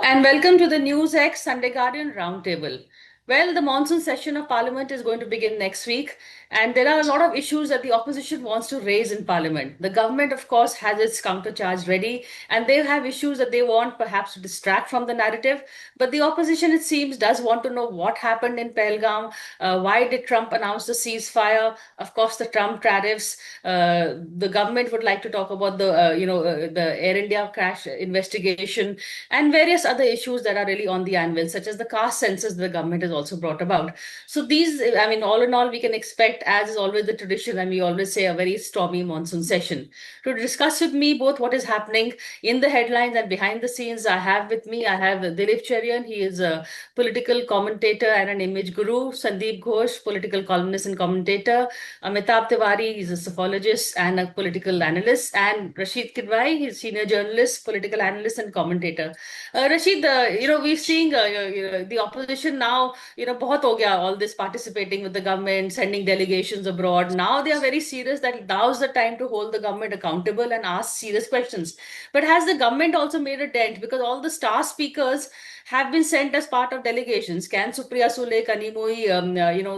And welcome to the NewsX Sunday Guardian Roundtable. Well, the monsoon session of Parliament is going to begin next week, and there are a lot of issues that the opposition wants to raise in Parliament. The government, of course, has its countercharge ready, and they have issues that they want perhaps to distract from the narrative. But the opposition, it seems, does want to know what happened in Pahalgam. Why did Trump announce the ceasefire? Of course, the Trump tariffs. The government would like to talk about the Air India crash investigation and various other issues that are really on the anvil, such as the caste census the government has also brought about. So these, I mean, all in all, we can expect, as is always the tradition, and we always say, a very stormy monsoon session. To discuss with me both what is happening in the headlines and behind the scenes, I have Dilip Cherian. He is a political commentator and an image guru. Sandeep Ghosh, political columnist and commentator. Amitabh Tiwari, he's a psophologist and a political analyst. And Rashid Kidwai, he's senior journalist, political analyst and commentator. Rashid, we're seeing the opposition now, बहुत हो गया, all this participating with the government, sending delegations abroad. Now they are very serious that now's the time to hold the government accountable and ask serious questions. But has the government also made a dent? Because all the star speakers have been sent as part of delegations. Can Supriya Sule, Kanimoi,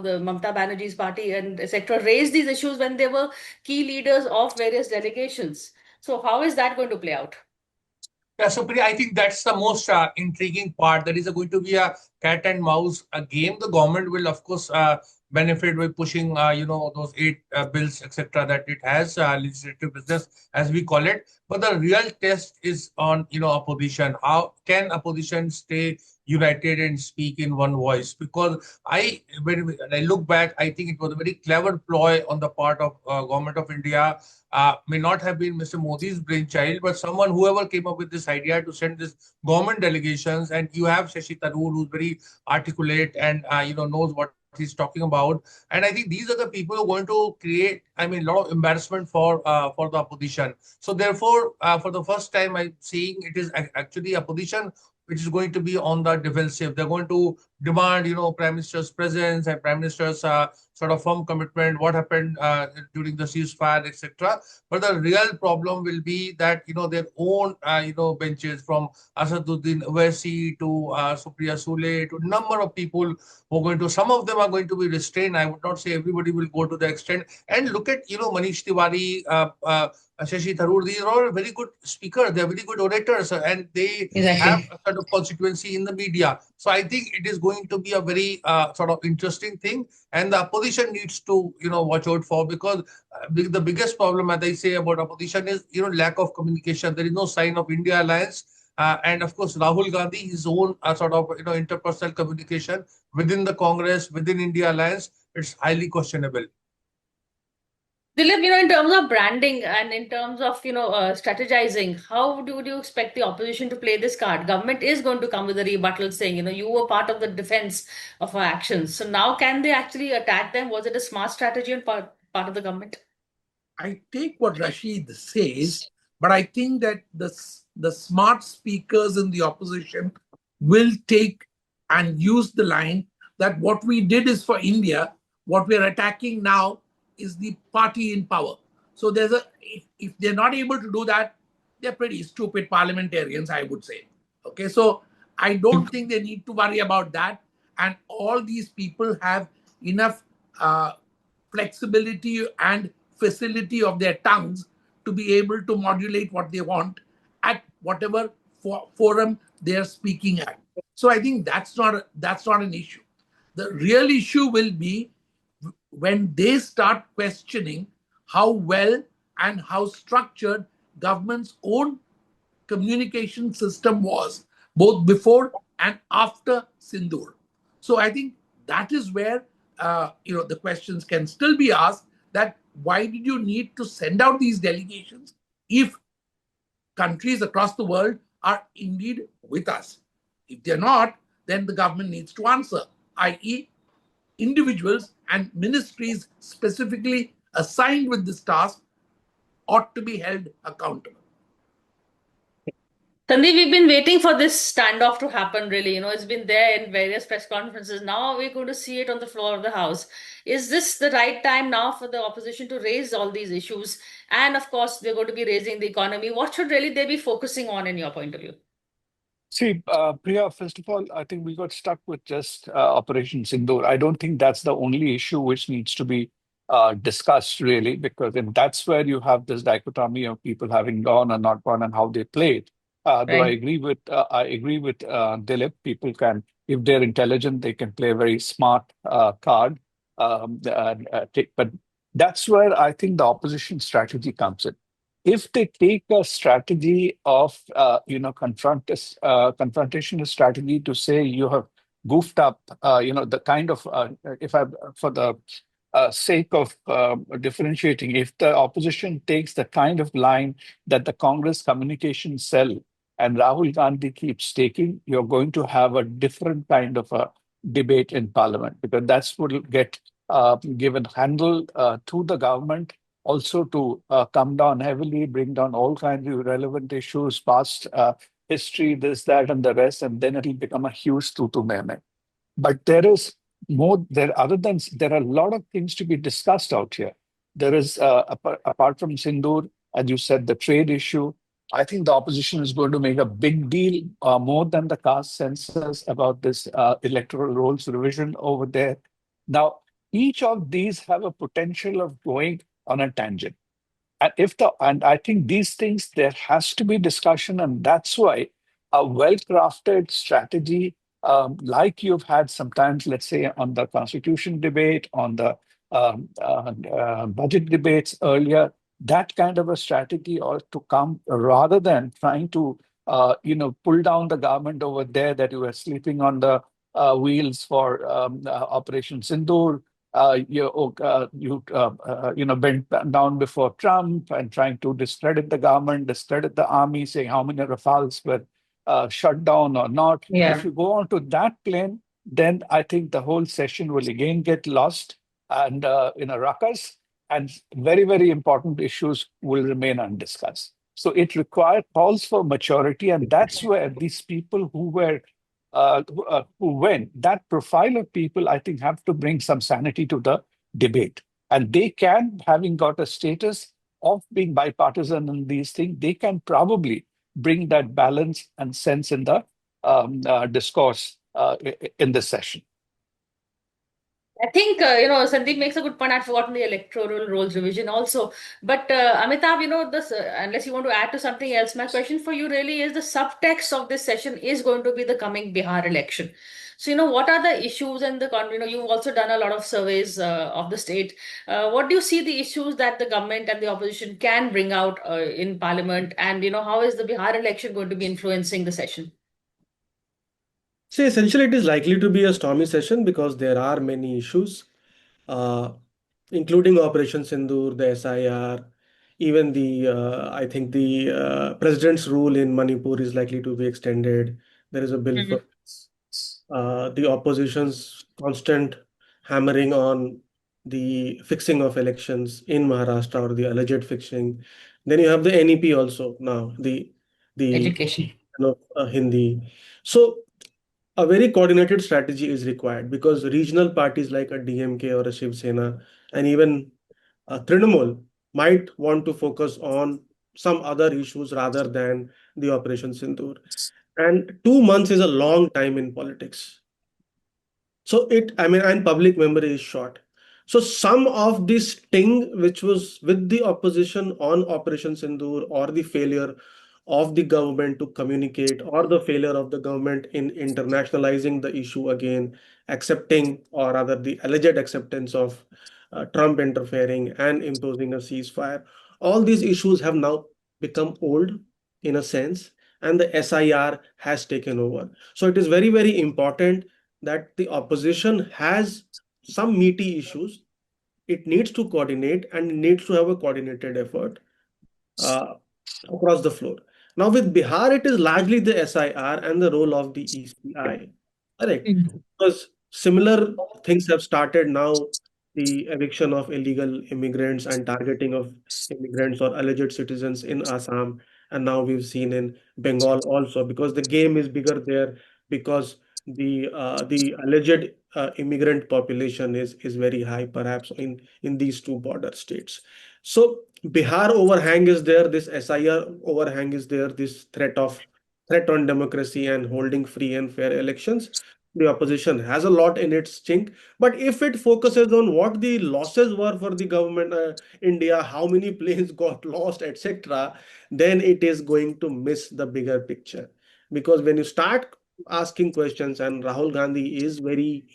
the Mamata Banerjee's party and etc. raise these issues when they were key leaders of various delegations? So how is that going to play out? Yeah, so Priya, I think that's the most intriguing part. There is going to be a cat and mouse game. The government will, of course, benefit by pushing, those eight bills, etc., that it has, legislative business, as we call it. But the real test is on, opposition. How can opposition stay united and speak in one voice? Because when I look back, I think it was a very clever ploy on the part of government of India. May not have been Mr. Modi's brainchild, but someone, whoever came up with this idea to send this government delegations, and you have Shashi Tharoor, who's very articulate and knows what he's talking about. And I think these are the people who are going to create, a lot of embarrassment for the opposition. So therefore, for the first time, I'm seeing it is actually opposition which is going to be on the defensive. They're going to demand, Prime Minister's presence and Prime Minister's sort of firm commitment, what happened during the ceasefire, etc. But the real problem will be that, their own, benches, from Asaduddin Owaisi to Supriya Sule to number of people who are going to, some of them are going to be restrained. I would not say everybody will go to the extent. And look at, Manish Tiwari, Shashi Tharoor, these are all very good speakers. They're very good orators, and they have Exactly. a sort of constituency in the media. So I think it is going to be a very sort of interesting thing, and the opposition needs to watch out for, because the biggest problem, as I say, about opposition is lack of communication. There is no sign of India alliance. And of course, Rahul Gandhi, his own sort of interpersonal communication within the Congress, within India alliance, it's highly questionable. Dilip, in terms of branding and in terms of, strategizing, how would you expect the opposition to play this card? Government is going to come with a rebuttal saying, you were part of the defense of our actions. So now can they actually attack them? Was it a smart strategy on part of the government? I take what Rashid says, but I think that the smart speakers in the opposition will take and use the line that what we did is for India, what we're attacking now is the party in power. So if they're not able to do that, they're pretty stupid parliamentarians, I would say. Okay, so I don't think they need to worry about that. And all these people have enough flexibility and facility of their tongues to be able to modulate what they want at whatever forum they are speaking at. So I think that's not an issue. The real issue will be when they start questioning how well and how structured government's own communication system was, both before and after Sindoor. So I think that is where the questions can still be asked, that why did you need to send out these delegations if countries across the world are indeed with us? If they're not, then the government needs to answer, i.e., individuals and ministries specifically assigned with this task ought to be held accountable. Sandeep, we've been waiting for this standoff to happen, really. It's been there in various press conferences. Now we're going to see it on the floor of the House. Is this the right time now for the opposition to raise all these issues? And of course, they're going to be raising the economy. What should really they be focusing on, in your point of view? See, Priya, first of all, I think we got stuck with just Operation Sindoor. I don't think that's the only issue which needs to be discussed, really, because then that's where you have this dichotomy of people having gone and not gone and how they played. Though Right. I agree with Dilip. People can, if they're intelligent, they can play a very smart card. But that's where I think the opposition strategy comes in. If they take a strategy of confrontational strategy to say you have goofed up, the kind of if I for the sake of differentiating, if the opposition takes the kind of line that the Congress communication cell and Rahul Gandhi keeps taking, you're going to have a different kind of a debate in Parliament, because that's what will get given handle to the government, also to come down heavily, bring down all kinds of relevant issues, past history, this, that, and the rest, and then it'll become a huge tutu meme. But there is more there. There are a lot of things to be discussed out here. There is apart from Sindoor, as you said, the trade issue. I think the opposition is going to make a big deal, more than the caste census, about this electoral rolls revision over there. Now, each of these have a potential of going on a tangent. And I think these things, there has to be discussion, and that's why a well-crafted strategy, like you've had sometimes, let's say on the constitution debate, on the budget debates earlier, that kind of a strategy ought to come, rather than trying to pull down the government over there, that you were sleeping on the wheels for Operation Sindoor. Bent down before Trump and trying to discredit the government, discredit the army, saying how many Rafales were shut down or not. Yeah. If you go on to that plane, then I think the whole session will again get lost and in a ruckus, and very, very important issues will remain undiscussed. So it requires calls for maturity, and that's where these people who win, that profile of people, I think, have to bring some sanity to the debate. And they can, having got a status of being bipartisan in these things, they can probably bring that balance and sense in the discourse in this session. I think, Sandeep makes a good point. I'd forgotten the electoral rolls revision also. But Amitabh, this, unless you want to add to something else, my question for you really is the subtext of this session is going to be the coming Bihar election. So, what are the issues and you've also done a lot of surveys of the state. What do you see the issues that the government and the opposition can bring out in parliament? And, how is the Bihar election going to be influencing the session? See, essentially, it is likely to be a stormy session because there are many issues, uh, including Operation Sindoor, the SIR, even I think the president's rule in Manipur is likely to be extended. There is a bill for the opposition's constant hammering on the fixing of elections in Maharashtra, or the alleged fixing. Then you have the NEP also now, the Education. Hindi. So a very coordinated strategy is required, because regional parties like a DMK or a Shiv Sena, and even Trinamool, might want to focus on some other issues rather than the Operation Sindoor. And 2 months is a long time in politics. So and public memory is short. So some of this sting which was with the opposition on Operation Sindoor, or the failure of the government to communicate, or the failure of the government in internationalizing the issue again, accepting, or rather the alleged acceptance of Trump interfering and imposing a ceasefire, all these issues have now become old in a sense, and the SIR has taken over. So it is very, very important that the opposition has some meaty issues. It needs to coordinate, and it needs to have a coordinated effort uh, across the floor. Now, with Bihar, it is largely the SIR and the role of the ECI. Correct. Because similar things have started now, the eviction of illegal immigrants and targeting of immigrants or alleged citizens in Assam. And now we've seen in Bengal also, because the game is bigger there, because the alleged immigrant population is very high, perhaps in these two border states. So Bihar overhang is there, this SIR overhang is there, this threat of threat on democracy and holding free and fair elections. The opposition has a lot in its chink, but if it focuses on what the losses were for the government, India, how many planes got lost, etc., then it is going to miss the bigger picture. Because when you start asking questions, and Rahul Gandhi is very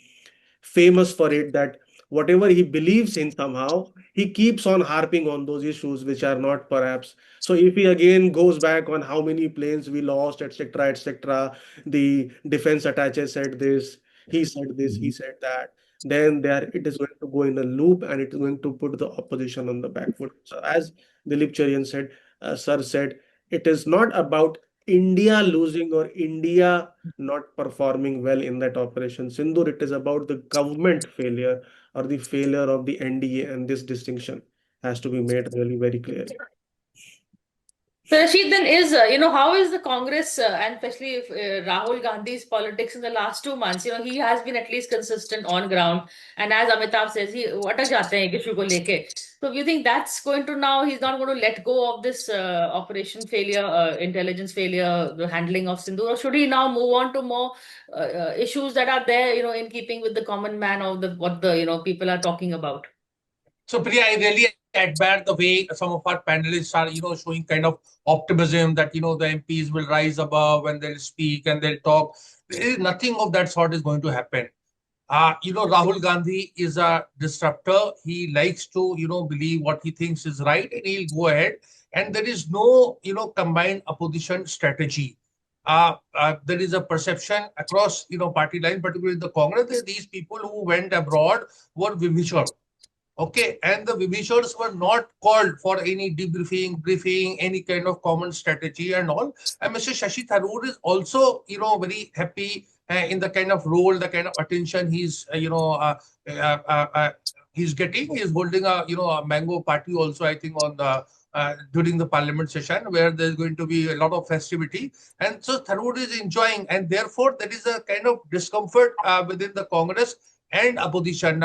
famous for it, that whatever he believes in, somehow he keeps on harping on those issues which are not perhaps. So if he again goes back on how many planes we lost, etc., etc., the defense attaché said this, he said that, then there it is going to go in a loop, and it is going to put the opposition on the back foot. So as Dilip Cherian said, sir said, it is not about India losing or India not performing well in that operation Sindoor. It is about the government failure or the failure of the NDA, and this distinction has to be made really very clearly. So Rashid, then how is the Congress, and especially if, Rahul Gandhi's politics in the last 2 months, he has been at least consistent on ground. And as Amitabh says, he atak jate hain ek issue ko leke. So you think that's going to now, he's not going to let go of this operation failure, intelligence failure, the handling of Sindoor, or should he now move on to more issues that are there, in keeping with the common man of what the, people are talking about? So, Priya, I really admire the way some of our panelists are, showing kind of optimism that, the MPs will rise above and they'll speak and they'll talk. There is nothing of that sort is going to happen. Rahul Gandhi is a disruptor. He likes to, believe what he thinks is right, and he'll go ahead. And there is no, combined opposition strategy. There is a perception across, party line, particularly in the Congress, that these people who went abroad were vibhishared. Okay, and the vibhishars were not called for any debriefing, briefing, any kind of common strategy and all. And Mr. Shashi Tharoor is also, very happy in the kind of role, the kind of attention he's, he's getting. He's holding a, a mango party also, I think, on the during the parliament session, where there's going to be a lot of festivity. And so Tharoor is enjoying, and therefore there is a kind of discomfort within the Congress and opposition.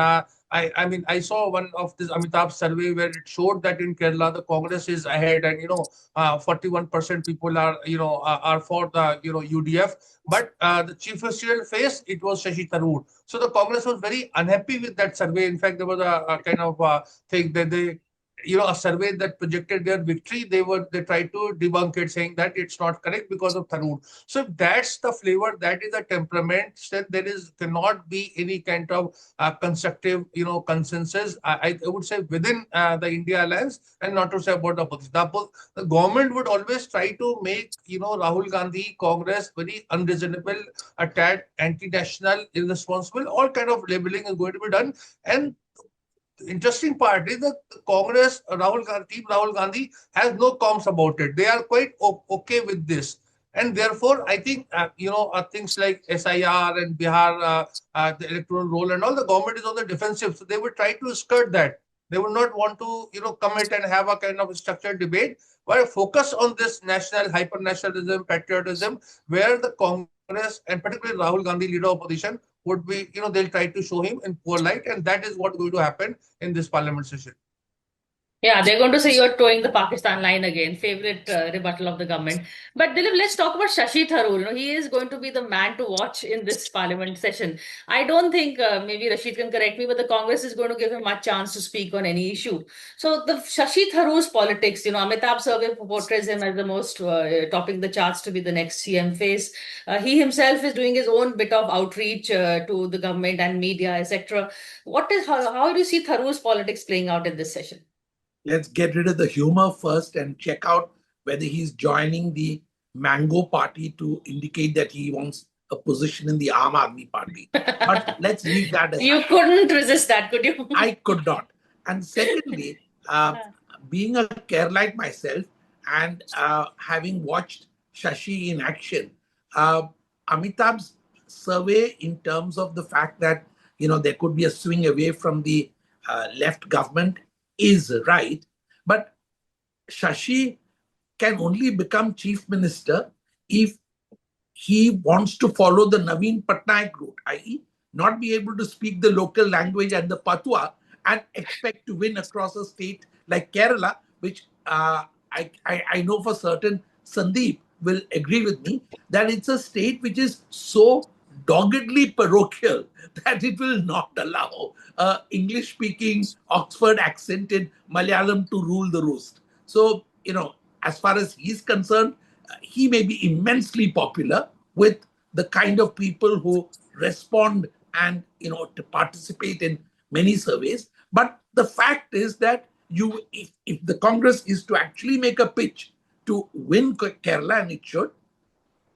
I mean, I saw one of this Amitabh survey where it showed that in Kerala, the Congress is ahead, and, 41% people are, are for the, UDF. But the chief ministerial face, it was Shashi Tharoor. So the Congress was very unhappy with that survey. In fact, there was a kind of thing that they, a survey that projected their victory. They tried to debunk it, saying that it's not correct because of Tharoor. So that's the flavor, that is the temperament, that there cannot be any kind of constructive, consensus. I would say within the India alliance, and not to say about the opposition. The government would always try to make, Rahul Gandhi Congress very unreasonable, a tad anti-national, irresponsible. All kind of labeling is going to be done. And interesting part is that Congress, Team Rahul Gandhi has no qualms about it. They are quite okay with this. And therefore, I think, things like SIR and Bihar, the electoral roll and all, the government is on the defensive. So they would try to skirt that. They would not want to, commit and have a kind of structured debate, but focus on this national hyper-nationalism, patriotism, where the Congress, and particularly Rahul Gandhi, leader of opposition, would be, they'll try to show him in poor light, and that is what's going to happen in this parliament session. Yeah, they're going to say you're towing the Pakistan line again, favorite rebuttal of the government. But Dilip, let's talk about Shashi Tharoor. He is going to be the man to watch in this parliament session. I don't think, maybe Rashid can correct me, but the Congress is going to give him much chance to speak on any issue. So the Shashi Tharoor's politics, Amitabh survey portrays him as the most topping the charts to be the next CM face. He himself is doing his own bit of outreach to the government and media, etc. How do you see Tharoor's politics playing out in this session? Let's get rid of the humor first and check out whether he's joining the Mango Party to indicate that he wants a position in the Aam Aadmi Party. But let's leave that aside. You couldn't resist that, could you? I could not. And secondly, being a Keralite myself and having watched Shashi in action, Amitabh's survey in terms of the fact that there could be a swing away from the left government is right, but Shashi can only become chief minister if he wants to follow the Naveen Patnaik route, i.e. not be able to speak the local language and the patwa and expect to win across a state like Kerala, which I know for certain Sandeep will agree with me that it's a state which is so doggedly parochial that it will not allow English speaking, Oxford accented Malayalam to rule the roost. So, as far as he's concerned, he may be immensely popular with the kind of people who respond and to participate in many surveys. But the fact is that if the Congress is to actually make a pitch to win Kerala, and it should,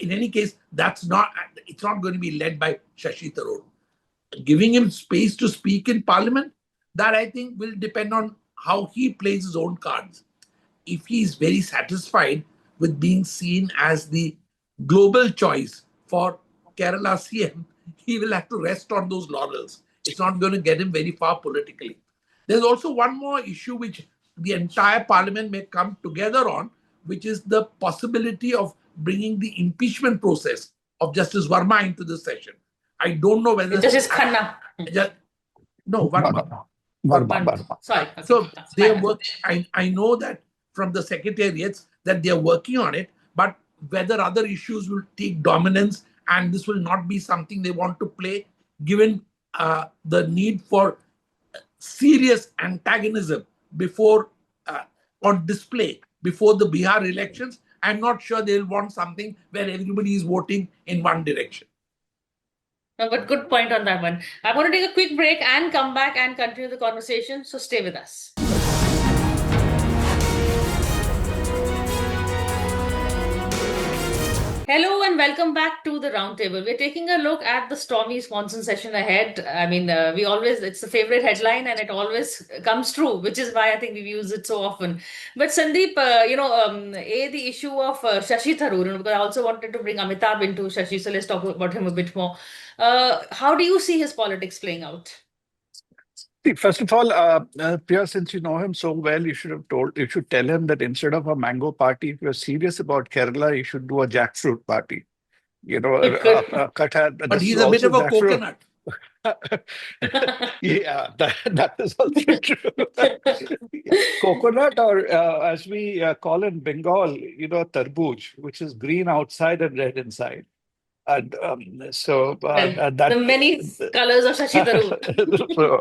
in any case, it's not going to be led by Shashi Tharoor. Giving him space to speak in Parliament, that I think will depend on how he plays his own cards. If he is very satisfied with being seen as the global choice for Kerala CM, he will have to rest on those laurels. It's not going to get him very far politically. There's also one more issue which the entire parliament may come together on, which is the possibility of bringing the impeachment process of Justice Verma into the session. I don't know whether Justice Khanna. No, No, Verma. no, no. Verma, Verma. Verma. Sorry. Okay. So That's they fine. work. I know that from the secretariats that they are working on it, but whether other issues will take dominance and this will not be something they want to play, given the need for serious antagonism before on display before the Bihar elections, I'm not sure they'll want something where everybody is voting in one direction. No, but good point on that one. I'm going to take a quick break and come back and continue the conversation. So stay with us. Hello and welcome back to the roundtable. We're taking a look at the stormy monsoon session ahead. I mean, it's the favorite headline and it always comes true, which is why I think we've used it so often. But Sandeep, the issue of Shashi Tharoor, because I also wanted to bring Amitabh into Shashi, so let's talk about him a bit more. How do you see his politics playing out? See, first of all, Priya, since you know him so well, you should tell him that instead of a mango party, if you're serious about Kerala, you should do a jackfruit party. But This he's is a bit also of a jackfruit. coconut. Yeah, that is also true. Coconut, or as we call in Bengal, tarbooj, which is green outside and red inside. And The many colors of Shashi Tharoor. so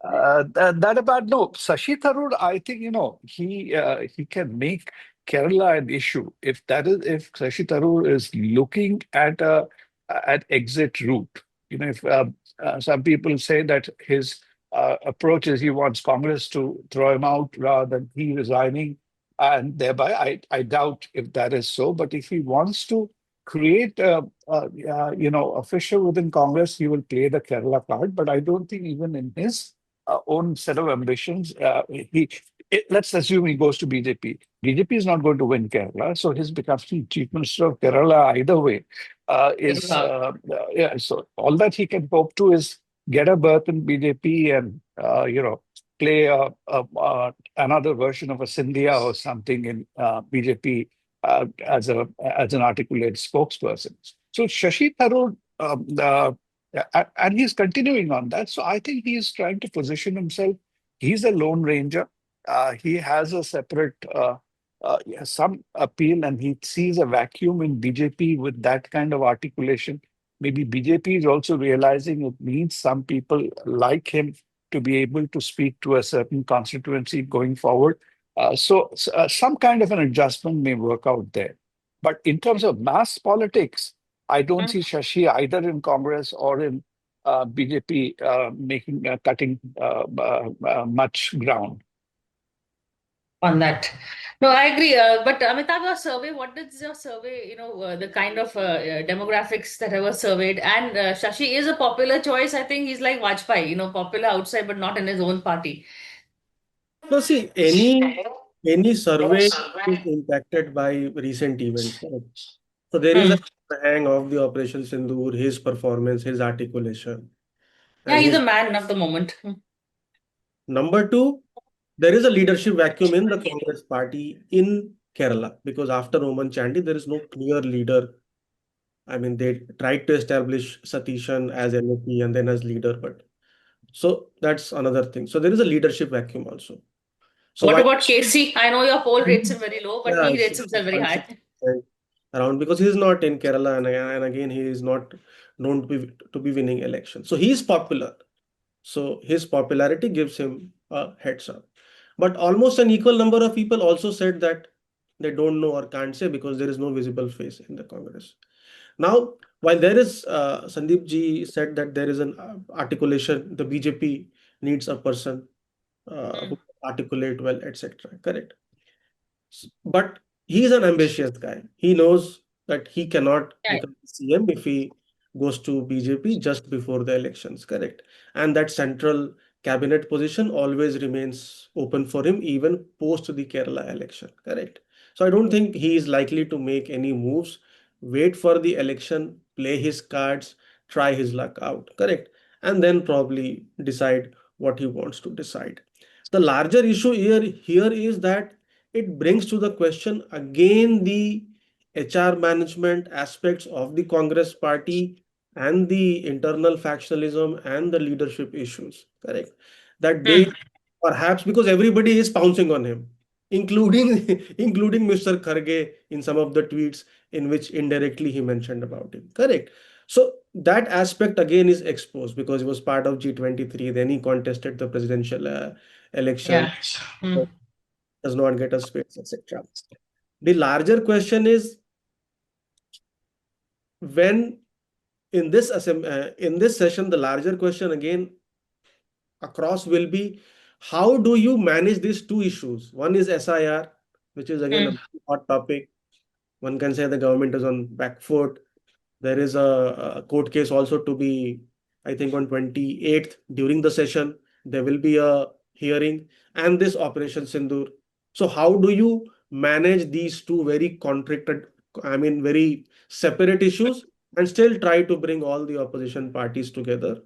that about no Shashi Tharoor. I think he can make Kerala an issue if Shashi Tharoor is looking at exit route. If some people say that his approach is he wants Congress to throw him out rather than he resigning, and thereby I doubt if that is so. But if he wants to create a fissure within Congress, he will play the Kerala card. But I don't think even in his own set of ambitions, let's assume he goes to BJP. BJP is not going to win Kerala, so his becoming chief minister of Kerala either way So all that he can hope to is get a berth in BJP and play another version of a Scindia or something in BJP as an articulate spokesperson. So Shashi Tharoor, and he's continuing on that. So I think he's trying to position himself. He's a lone ranger. He has a separate, some appeal, and he sees a vacuum in BJP with that kind of articulation. Maybe BJP is also realizing it needs some people like him to be able to speak to a certain constituency going forward. Some kind of an adjustment may work out there. But in terms of mass politics, I don't see Shashi either in Congress or in BJP cutting much ground On that. No, I agree. But Amitabh, your survey, what did your survey, the kind of demographics that were surveyed? And Shashi is a popular choice. I think he's like Vajpayee, popular outside, but not in his own party. No, see, any survey is impacted by recent events. Right? So there is a hang of the Operation Sindoor, his performance, his articulation, Yeah, and he's his a man of the moment. number two, there is a leadership vacuum in the Congress party in Kerala because after Oman Chandy, there is no clear leader. I mean, they tried to establish Satishan as LOP and then as leader, but so that's another thing. So there is a leadership vacuum also. So What why? about Casey? I know your poll rates him very low, but Yeah, he it's rates himself very high. 65%. around because he's not in Kerala, and again he is not known to be winning elections. So he is popular. So his popularity gives him a heads up. But almost an equal number of people also said that they don't know or can't say because there is no visible face in the Congress. Now, while there is, Sandeep ji said that there is an articulation, the BJP needs a person who Mm. articulate well, etc. Correct. But he is an ambitious guy. He knows that he cannot Yeah, become CM if he goes to BJP just before the elections, correct? And that central cabinet position always remains open for him even post the Kerala election, correct? So I don't think he is likely to make any moves. Wait for the election, play his cards, try his luck out, correct? And then probably decide what he wants to decide. The larger issue here is that it brings to the question again the HR management aspects of the Congress party and the internal factionalism and the leadership issues, correct? That they Mm. perhaps because everybody is pouncing on him, including including Mr. Kharge in some of the tweets in which indirectly he mentioned about him, correct? So that aspect again is exposed because he was part of G23, then he contested the presidential election, Yeah. Mm. does not get a space, etc. The larger question is when in this session, the larger question again across will be how do you manage these two issues? One is SIR, which is again a Mm. hot topic. One can say the government is on back foot. There is a court case also to be, I think, on 28th during the session. There will be a hearing and this Operation Sindoor. So how do you manage these two very contracted, I mean, very separate issues and still try to bring all the opposition parties together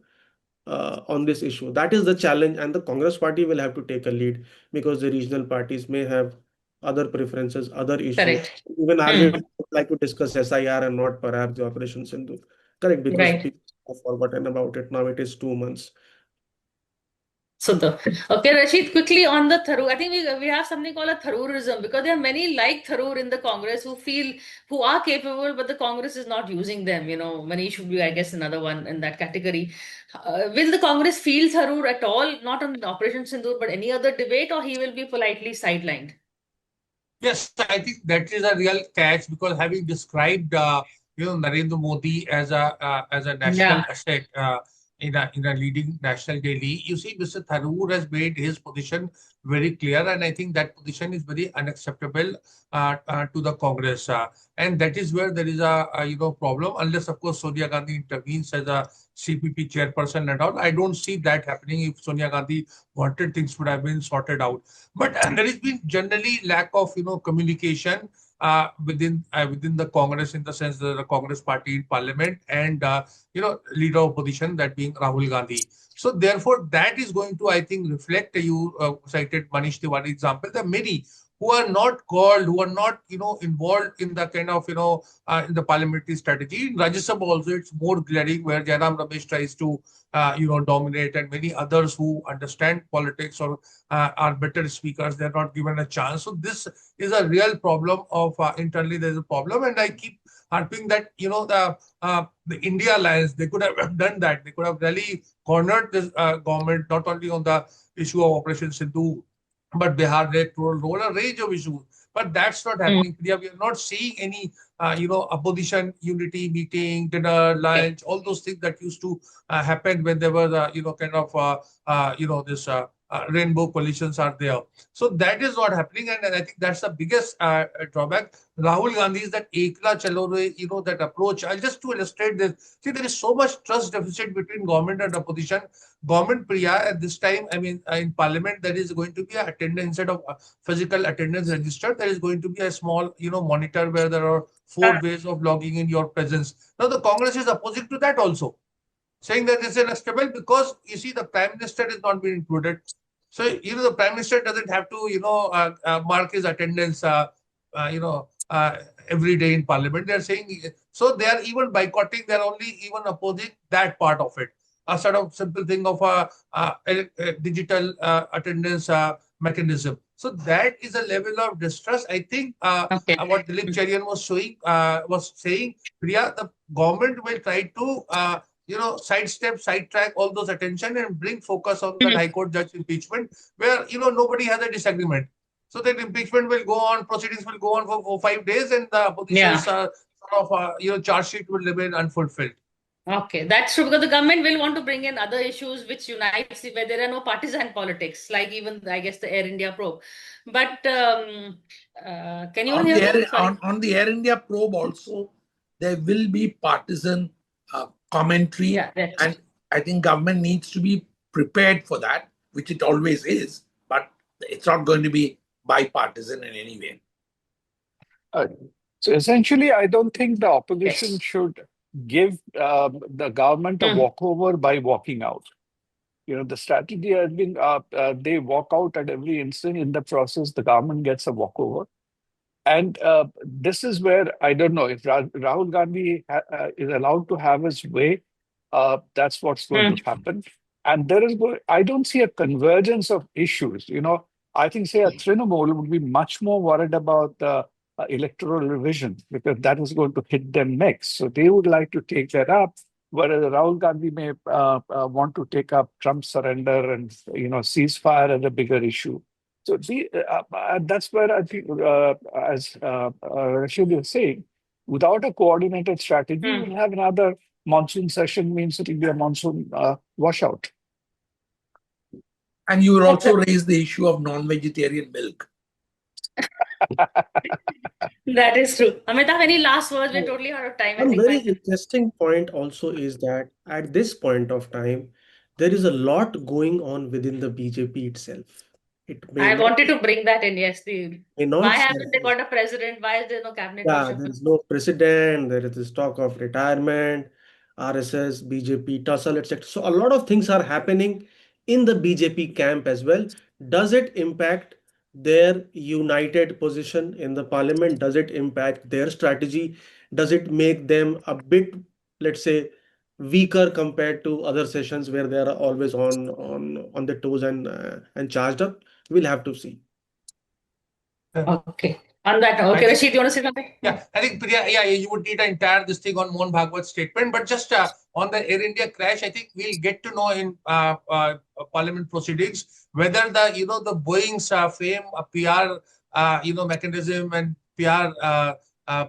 on this issue? That is the challenge, and the Congress party will have to take a lead because the regional parties may have other preferences, other issues. Correct. Even RJ Mm. would like to discuss SIR and not perhaps the Operation Sindhu. Correct, because Right. people have forgotten about it. Now it is 2 months. Sundar. Okay, Rashid, quickly on the Tharoor. I think we have something called a Tharoorism because there are many like Tharoor in the Congress who are capable, but the Congress is not using them. Manish should be, I guess, another one in that category. Will the Congress feel Tharoor at all? Not on Operation Sindoor, but any other debate, or he will be politely sidelined? Yes, I think that is a real catch because having described, Narendra Modi as a national Yeah, asset in a leading national daily, you see, Mr. Tharoor has made his position very clear, and I think that position is very unacceptable to the Congress, and that is where there is a problem. Unless, of course, Sonia Gandhi intervenes as a CPP chairperson and all, I don't see that happening. If Sonia Gandhi wanted, things would have been sorted out. But there has been generally lack of communication within the Congress, in the sense that the Congress party in parliament and leader of opposition, that being Rahul Gandhi. So therefore, that is going to, I think, reflect. You cited Manish Tiwari example. There are many who are not called, who are not involved in the kind of in the parliamentary strategy. In Rajya Sabha also, it's more glaring where Jairam Ramesh tries to dominate, and many others who understand politics or are better speakers, they're not given a chance. So this is a real problem of internally there's a problem, and I keep harping that the India Alliance, they could have done that. They could have really cornered this government not only on the issue of Operation Sindhu, but Bihar electoral roll, a range of issues. But that's not mm, happening. We are not seeing any opposition unity meeting, dinner, lunch, all those things that used to happen when there was kind of this rainbow coalitions are there. So that is not happening, and I think that's the biggest drawback. Rahul Gandhi is that Ekla Chalo Re, that approach. Just to illustrate this, see, there is so much trust deficit between government and opposition. Government Priya at this time, I mean, in Parliament, there is going to be a attendance instead of physical attendance registered. There is going to be a small, monitor where there are 4 ways of logging in your presence. Now, the Congress is opposite to that also, saying that this is unacceptable because you see the Prime Minister is not being included. So the Prime Minister doesn't have to mark his attendance every day in Parliament. They're saying so they are even boycotting. They're only even opposing that part of it. A sort of simple thing of a digital attendance mechanism. So that is a level of distrust. I think Okay. what Dilip Cherian was saying, Priya, the government will try to sidestep, sidetrack all those attention and bring focus on that High Court judge impeachment, where nobody has a disagreement. So that impeachment will go on, proceedings will go on for 5 days, and the opposition's charge sheet will remain unfulfilled. Okay, that's true, because the government will want to bring in other issues which unites, where there are no partisan politics, like even I guess the Air India probe. But can you all hear me? Sorry. On the Air India probe also, there will be partisan commentary, Yeah, and I think government needs to be prepared for that, which it always is, but it's not going to be bipartisan in any way. So essentially, I don't think the opposition Yes. should give the government a walkover by walking out. The strategy has been they walk out at every instant. In the process, the government gets a walkover. And this is where I don't know if Rahul Gandhi is allowed to have his way. That's what's going to happen. And I don't see a convergence of issues. I think, say, a Trinamool would be much more worried about the electoral revision, because that is going to hit them next. So they would like to take that up, whereas Rahul Gandhi may want to take up Trump's surrender and ceasefire as a bigger issue. So that's where I think, as Rashid is saying, without a coordinated strategy, we'll have another monsoon session, means it will be a monsoon washout. And you will also raise the issue of non-vegetarian milk. That is true. Amitabh, any last words? We're totally out of time. I One think very 5 minutes. interesting point also is that at this point of time, there is a lot going on within the BJP itself. It may I not, wanted to bring that in. Yes, may why not haven't they surface. got a president? Why is there no cabinet Yeah, there reshuffle? is no president, there is this talk of retirement, RSS, BJP, tussle, etc. So a lot of things are happening in the BJP camp as well. Does it impact their united position in the parliament? Does it impact their strategy? Does it make them a bit, let's say, weaker compared to other sessions where they are always on their toes and charged up? We'll have to see. Okay. On that, okay, Rashid, you want to say something? Yeah, I think, Priya, you would need an entire this thing on Mohan Bhagwat's statement, but just on the Air India crash, I think we'll get to know in parliament proceedings whether the Boeing's fame, PR, mechanism and PR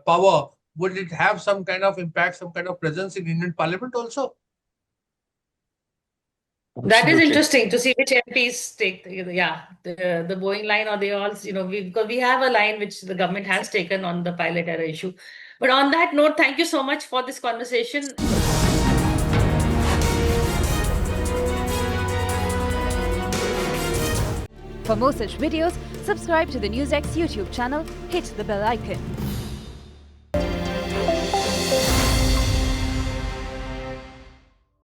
power, would it have some kind of impact, some kind of presence in Indian Parliament also? That is interesting to see which MPs take the Boeing line, or they all, because we have a line which the government has taken on the pilot error issue. But on that note, thank you so much for this conversation. For more such videos, subscribe to the NewsX YouTube channel, hit the bell icon.